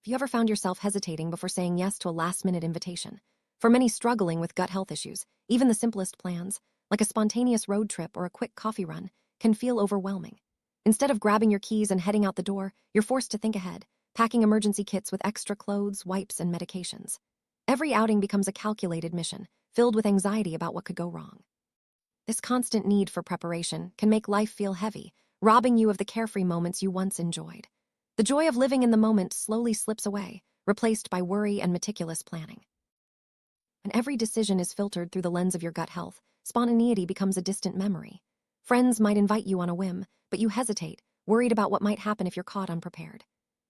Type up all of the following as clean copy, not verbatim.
Have you ever found yourself hesitating before saying yes to a last-minute invitation? For many struggling with gut health issues, even the simplest plans, like a spontaneous road trip or a quick coffee run, can feel overwhelming. Instead of grabbing your keys and heading out the door, you're forced to think ahead, packing emergency kits with extra clothes, wipes, and medications. Every outing becomes a calculated mission, filled with anxiety about what could go wrong. This constant need for preparation can make life feel heavy, robbing you of the carefree moments you once enjoyed. The joy of living in the moment slowly slips away, replaced by worry and meticulous planning. When every decision is filtered through the lens of your gut health, spontaneity becomes a distant memory. Friends might invite you on a whim, but you hesitate, worried about what might happen if you're caught unprepared.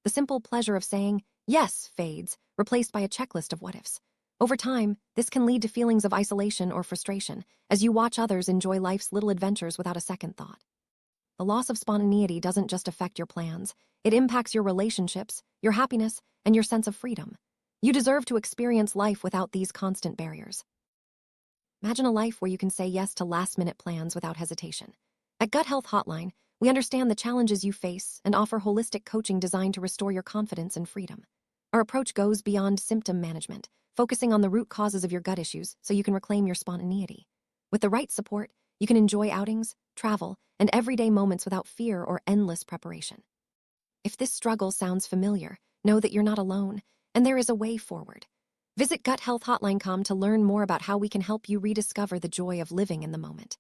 The simple pleasure of saying yes fades, replaced by a checklist of what-ifs. Over time, this can lead to feelings of isolation or frustration, as you watch others enjoy life's little adventures without a second thought. The loss of spontaneity doesn't just affect your plans, it impacts your relationships, your happiness, and your sense of freedom. You deserve to experience life without these constant barriers. Imagine a life where you can say yes to last-minute plans without hesitation. At Gut Health Hotline, we understand the challenges you face and offer holistic coaching designed to restore your confidence and freedom. Our approach goes beyond symptom management, focusing on the root causes of your gut issues so you can reclaim your spontaneity. With the right support, you can enjoy outings, travel, and everyday moments without fear or endless preparation. If this struggle sounds familiar, know that you're not alone, and there is a way forward. Visit guthealthhotline.com to learn more about how we can help you rediscover the joy of living in the moment.